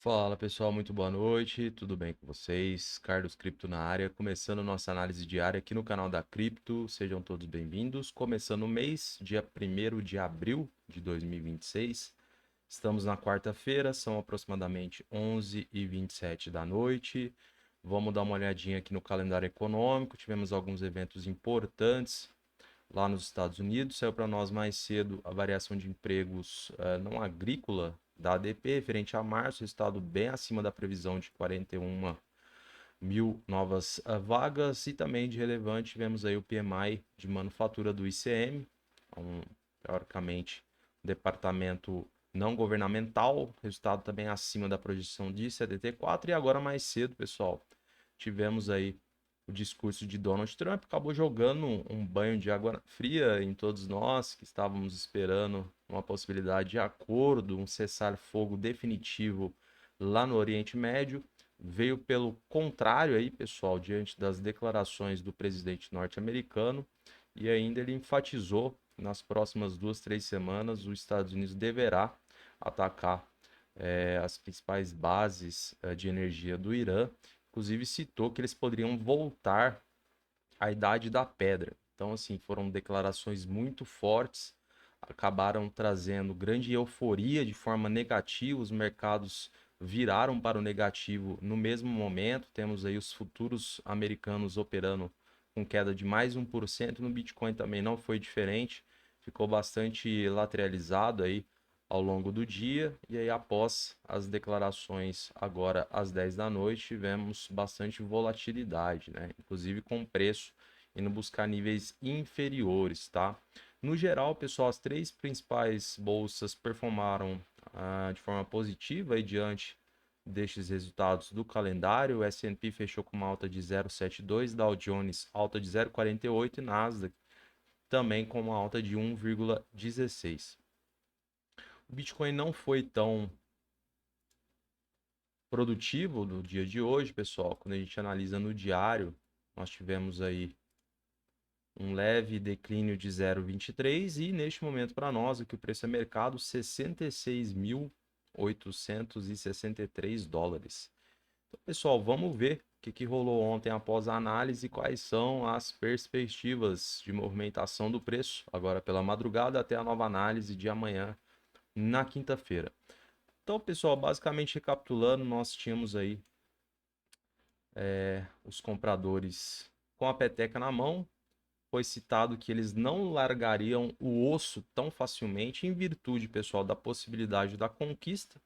Fala pessoal, muito boa noite, tudo bem com vocês? Carlos Cripto na área, começando nossa análise diária aqui no canal da Cripto, sejam todos bem-vindos. Começando o mês, dia 1º de abril de 2026, estamos na quarta-feira, são aproximadamente 11h27 da noite. Vamos dar uma olhadinha aqui no calendário econômico, tivemos alguns eventos importantes lá nos Estados Unidos. Saiu para nós mais cedo a variação de empregos não agrícola da ADP, referente a março, resultado bem acima da previsão de 41 mil novas vagas. E também de relevante, tivemos aí o PMI de manufatura do ICM, teoricamente, um departamento não governamental, resultado também acima da projeção de 74. E agora mais cedo, pessoal, tivemos aí o discurso de Donald Trump, acabou jogando um banho de água fria em todos nós que estávamos esperando uma possibilidade de acordo, um cessar-fogo definitivo lá no Oriente Médio. Veio pelo contrário aí, pessoal, diante das declarações do presidente norte-americano, e ainda ele enfatizou nas próximas 2, 3 semanas os Estados Unidos deverá atacar as principais bases de energia do Irã. Inclusive citou que eles poderiam voltar à Idade da Pedra. Então, assim, foram declarações muito fortes, acabaram trazendo grande euforia de forma negativa, os mercados viraram para o negativo no mesmo momento. Temos aí os futuros americanos operando com queda de mais 1%, no Bitcoin também não foi diferente, ficou bastante lateralizado aí ao longo do dia. E aí, após as declarações agora às 10 da noite, tivemos bastante volatilidade, né? Inclusive com preço indo buscar níveis inferiores, tá? No geral, pessoal, as três principais bolsas performaram de forma positiva aí diante destes resultados do calendário. O S&P fechou com uma alta de 0,72, Dow Jones alta de 0,48 e Nasdaq também com uma alta de 1,16. O Bitcoin não foi tão produtivo no dia de hoje, pessoal. Quando a gente analisa no diário, nós tivemos aí um leve declínio de 0,23 e neste momento para nós aqui o preço é mercado 66.863 dólares. Então, pessoal, vamos ver o que rolou ontem após a análise e quais são as perspectivas de movimentação do preço agora pela madrugada até a nova análise de amanhã na quinta-feira. Então, pessoal, basicamente recapitulando, nós tínhamos aí os compradores com a peteca na mão. Foi citado que eles não largariam o osso tão facilmente em virtude, pessoal, da possibilidade da conquista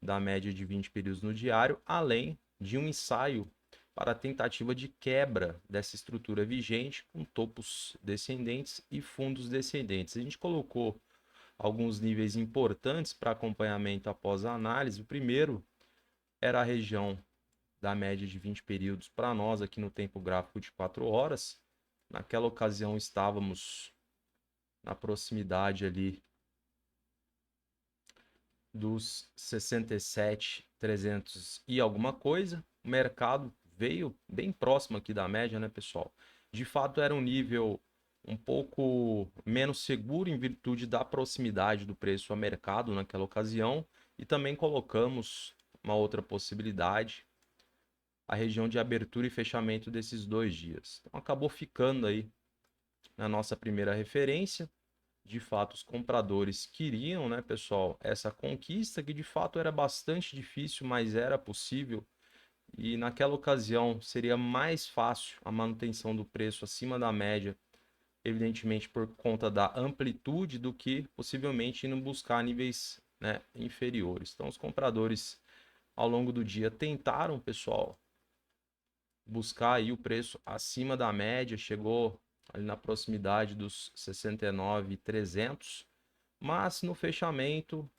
da média de 20 períodos no diário, além de um ensaio para a tentativa de quebra dessa estrutura vigente com topos descendentes e fundos descendentes. A gente colocou alguns níveis importantes para acompanhamento após a análise. O primeiro era a região da média de 20 períodos para nós aqui no tempo gráfico de 4 horas. Naquela ocasião estávamos na proximidade ali dos 67.300 e alguma coisa. O mercado veio bem próximo aqui da média, né, pessoal? De fato, era um nível um pouco menos seguro em virtude da proximidade do preço ao mercado naquela ocasião. E também colocamos uma outra possibilidade, a região de abertura e fechamento desses 2 dias. Então, acabou ficando aí na nossa primeira referência. De fato, os compradores queriam, né, pessoal, essa conquista que de fato era bastante difícil, mas era possível. E naquela ocasião seria mais fácil a manutenção do preço acima da média, evidentemente por conta da amplitude, do que possivelmente indo buscar níveis, né, inferiores. Então, os compradores ao longo do dia tentaram, pessoal, buscar aí o preço acima da média, chegou ali na proximidade dos 69.300, mas no fechamento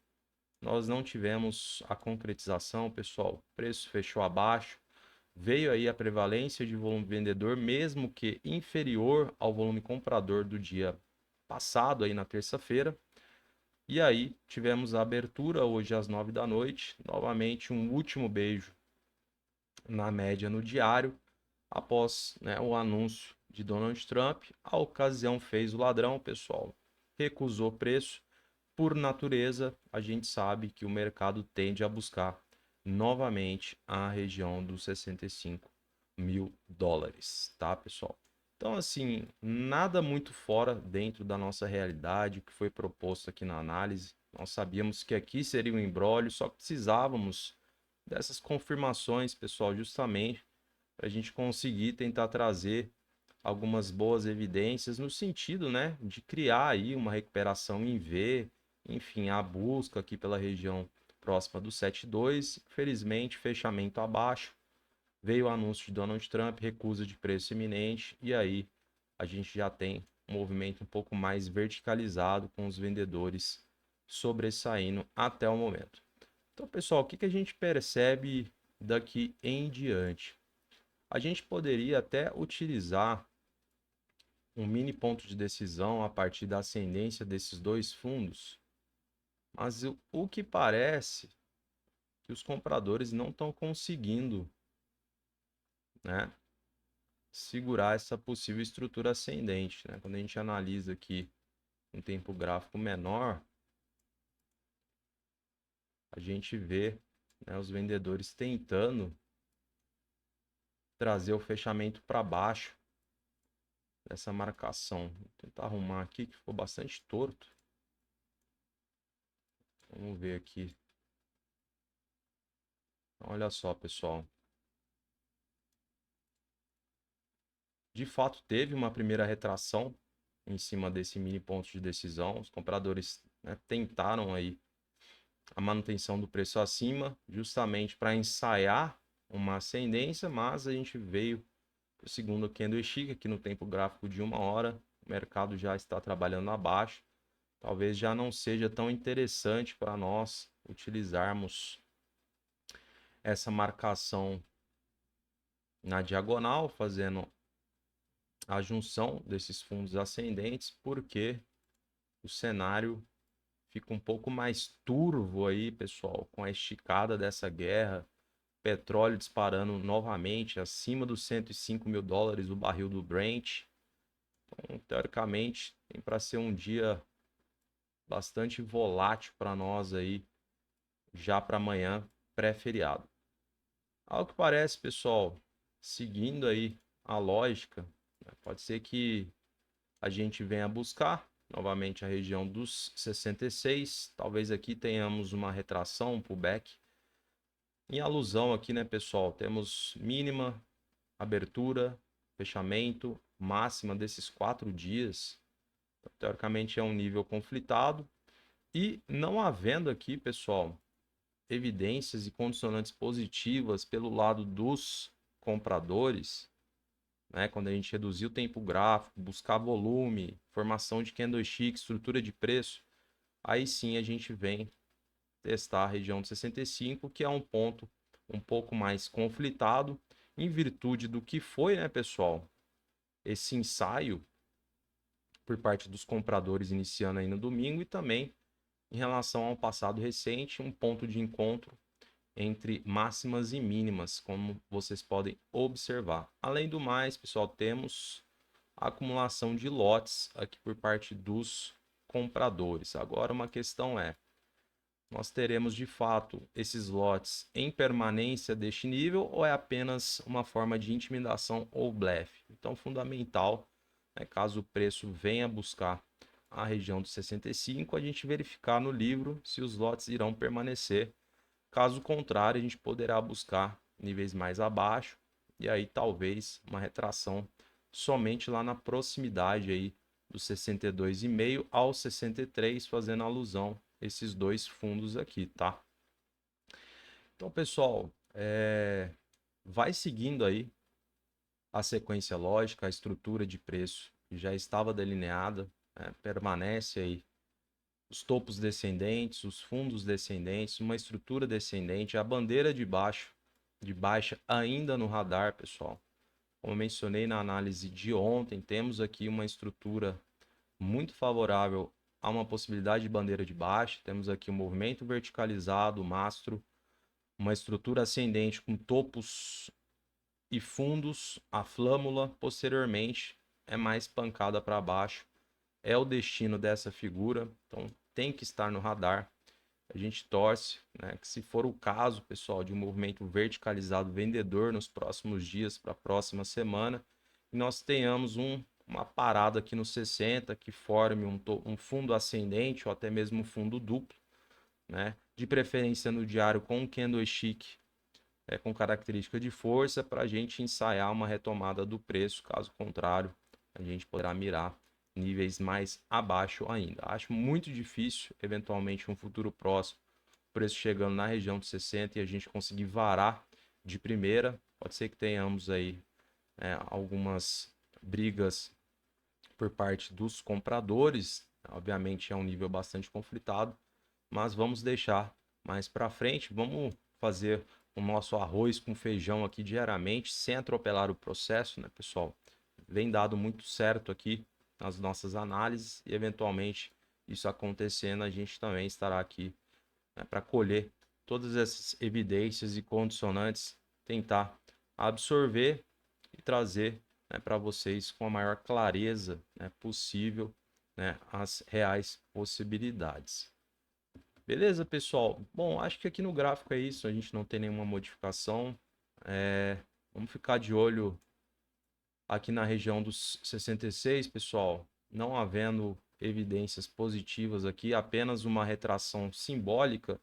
nós não tivemos a concretização, pessoal. O preço fechou abaixo, veio aí a prevalência de volume vendedor, mesmo que inferior ao volume comprador do dia passado, aí na terça-feira. E aí tivemos a abertura hoje às 9 da noite, novamente um último beijo na média no diário, após, né, o anúncio de Donald Trump. A ocasião fez o ladrão, pessoal. Recusou preço. Por natureza, a gente sabe que o mercado tende a buscar novamente a região dos 65 mil dólares, tá, pessoal? Então, assim, nada muito fora dentro da nossa realidade, o que foi proposto aqui na análise. Nós sabíamos que aqui seria um imbróglio, só precisávamos dessas confirmações, pessoal, justamente para a gente conseguir tentar trazer algumas boas evidências no sentido, né, de criar aí uma recuperação em V, enfim, a busca aqui pela região próxima do 7,2, infelizmente, fechamento abaixo, veio o anúncio de Donald Trump, recusa de preço iminente, e aí a gente já tem um movimento um pouco mais verticalizado com os vendedores sobressaindo até o momento. Então, pessoal, o que a gente percebe daqui em diante? A gente poderia até utilizar um mini ponto de decisão a partir da ascendência desses dois fundos, mas o que parece que os compradores não estão conseguindo, né, segurar essa possível estrutura ascendente, né? Quando a gente analisa aqui um tempo gráfico menor, a gente vê, né, os vendedores tentando trazer o fechamento para baixo dessa marcação. Vou tentar arrumar aqui que ficou bastante torto. Vamos ver aqui. Olha só, pessoal. De fato, teve uma primeira retração em cima desse mini ponto de decisão. Os compradores, né, tentaram aí a manutenção do preço acima, justamente para ensaiar uma ascendência, mas a gente veio para o segundo candlestick aqui no tempo gráfico de 1 hora. O mercado já está trabalhando abaixo. Talvez já não seja tão interessante para nós utilizarmos essa marcação na diagonal, fazendo a junção desses fundos ascendentes, porque o cenário fica um pouco mais turvo aí, pessoal, com a esticada dessa guerra, petróleo disparando novamente acima dos 105 mil dólares o barril do Brent. Então, teoricamente, tem para ser um dia bastante volátil para nós aí, já para amanhã, pré-feriado. Ao que parece, pessoal, seguindo aí a lógica, né, pode ser que a gente venha buscar novamente a região dos 66. Talvez aqui tenhamos uma retração, um pullback. Em alusão aqui, né, pessoal, temos mínima, abertura, fechamento, máxima desses 4 dias. Teoricamente é um nível conflitado. E não havendo aqui, pessoal, evidências e condicionantes positivas pelo lado dos compradores, né? Quando a gente reduzir o tempo gráfico, buscar volume, formação de candlestick, estrutura de preço, aí sim a gente vem testar a região de 65, que é um ponto um pouco mais conflitado, em virtude do que foi, né, pessoal, esse ensaio por parte dos compradores iniciando aí no domingo, e também em relação ao passado recente, um ponto de encontro entre máximas e mínimas, como vocês podem observar. Além do mais, pessoal, temos a acumulação de lotes aqui por parte dos compradores. Agora, uma questão é, nós teremos de fato esses lotes em permanência deste nível ou é apenas uma forma de intimidação ou blefe? Então, fundamental, né, caso o preço venha buscar a região dos 65, a gente verificar no livro se os lotes irão permanecer. Caso contrário, a gente poderá buscar níveis mais abaixo e aí talvez uma retração somente lá na proximidade aí dos 62,5 ao 63, fazendo alusão a esses dois fundos aqui, tá? Então, pessoal, vai seguindo aí a sequência lógica, a estrutura de preço que já estava delineada, né? Permanece aí os topos descendentes, os fundos descendentes, uma estrutura descendente, a bandeira de baixa ainda no radar, pessoal. Como eu mencionei na análise de ontem, temos aqui uma estrutura muito favorável a uma possibilidade de bandeira de baixa. Temos aqui um movimento verticalizado, mastro, uma estrutura ascendente com topos e fundos, a flâmula posteriormente é mais pancada para baixo. É o destino dessa figura, então tem que estar no radar. A gente torce, né, que se for o caso, pessoal, de um movimento verticalizado vendedor nos próximos dias para a próxima semana, que nós tenhamos uma parada aqui no 60 que forme um fundo ascendente ou até mesmo um fundo duplo, né? De preferência no diário com um candlestick com característica de força para a gente ensaiar uma retomada do preço. Caso contrário, a gente poderá mirar níveis mais abaixo ainda. Acho muito difícil, eventualmente, um futuro próximo, o preço chegando na região de 60 e a gente conseguir varar de primeira. Pode ser que tenhamos aí algumas brigas por parte dos compradores. Obviamente é um nível bastante conflitado, mas vamos deixar mais para frente. Vamos fazer o nosso arroz com feijão aqui diariamente, sem atropelar o processo, né, pessoal? Vem dado muito certo aqui nas nossas análises e, eventualmente, isso acontecendo, a gente também estará aqui, né, para colher todas essas evidências e condicionantes, tentar absorver e trazer, né, para vocês com a maior clareza, né, possível, né, as reais possibilidades. Beleza, pessoal? Bom, acho que aqui no gráfico é isso, a gente não tem nenhuma modificação. Vamos ficar de olho aqui na região dos 66, pessoal. Não havendo evidências positivas aqui, apenas uma retração simbólica,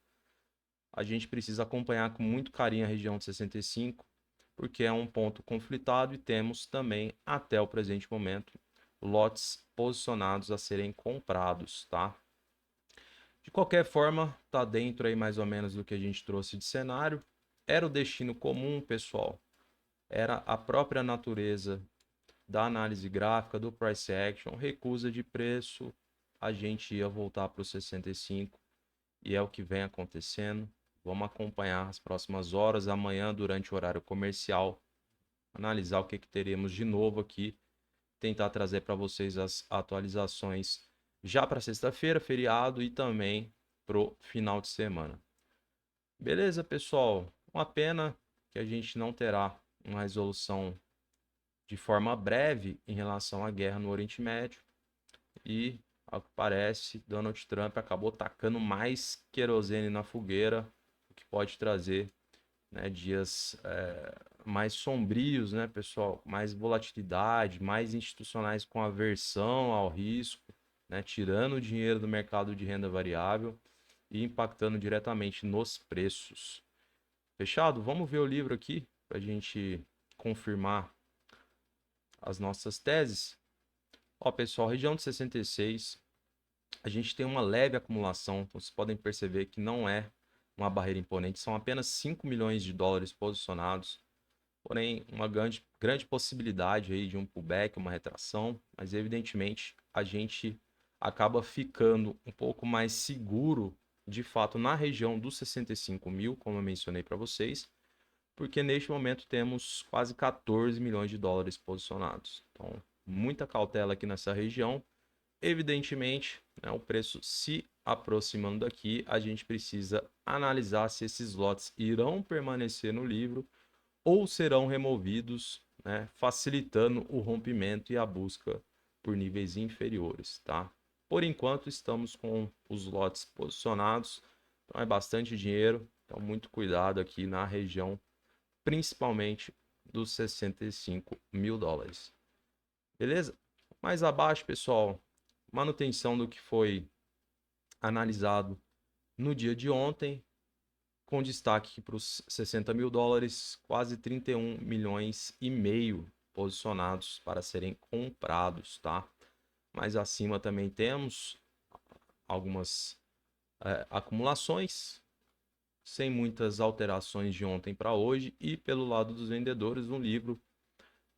a gente precisa acompanhar com muito carinho a região de 65, porque é um ponto conflitado e temos também, até o presente momento, lotes posicionados a serem comprados, tá? De qualquer forma, tá dentro aí mais ou menos do que a gente trouxe de cenário. Era o destino comum, pessoal. Era a própria natureza da análise gráfica, do price action, recusa de preço, a gente ia voltar para os 65 e é o que vem acontecendo. Vamos acompanhar as próximas horas, amanhã durante o horário comercial, analisar o que teremos de novo aqui, tentar trazer para vocês as atualizações já para sexta-feira, feriado e também pro final de semana. Beleza, pessoal? Uma pena que a gente não terá uma resolução de forma breve em relação à guerra no Oriente Médio e, ao que parece, Donald Trump acabou tacando mais querosene na fogueira, o que pode trazer, né, dias mais sombrios, né, pessoal? Mais volatilidade, mais institucionais com aversão ao risco, né, tirando o dinheiro do mercado de renda variável e impactando diretamente nos preços. Fechado? Vamos ver o livro aqui para a gente confirmar as nossas teses. Ó, pessoal, região de 66, a gente tem uma leve acumulação, então vocês podem perceber que não é uma barreira imponente, são apenas 5 milhões de dólares posicionados, porém uma grande possibilidade aí de um pullback, uma retração, mas evidentemente a gente acaba ficando um pouco mais seguro de fato na região dos 65 mil, como eu mencionei para vocês, porque neste momento temos quase 14 milhões de dólares posicionados. Então, muita cautela aqui nessa região. Evidentemente, né, o preço se aproximando daqui, a gente precisa analisar se esses lotes irão permanecer no livro ou serão removidos, né, facilitando o rompimento e a busca por níveis inferiores, tá? Por enquanto, estamos com os lotes posicionados, então é bastante dinheiro, então muito cuidado aqui na região, principalmente dos 65 mil dólares. Beleza? Mais abaixo, pessoal, manutenção do que foi analisado no dia de ontem, com destaque para os 60 mil dólares, quase 31 milhões e meio posicionados para serem comprados, tá? Mais acima também temos algumas acumulações, sem muitas alterações de ontem para hoje, e pelo lado dos vendedores, um livro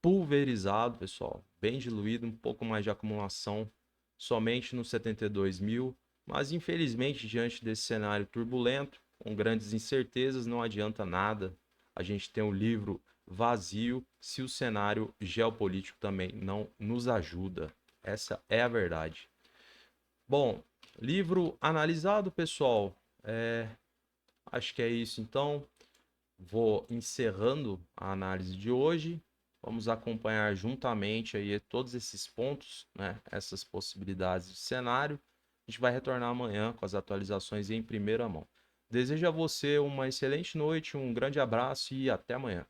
pulverizado, pessoal, bem diluído, um pouco mais de acumulação somente nos 72 mil, mas infelizmente diante desse cenário turbulento, com grandes incertezas, não adianta nada a gente ter um livro vazio se o cenário geopolítico também não nos ajuda. Essa é a verdade. Bom, livro analisado, pessoal, acho que é isso então. Vou encerrando a análise de hoje. Vamos acompanhar juntamente aí todos esses pontos, né? Essas possibilidades de cenário. A gente vai retornar amanhã com as atualizações em primeira mão. Desejo a você uma excelente noite, um grande abraço e até amanhã.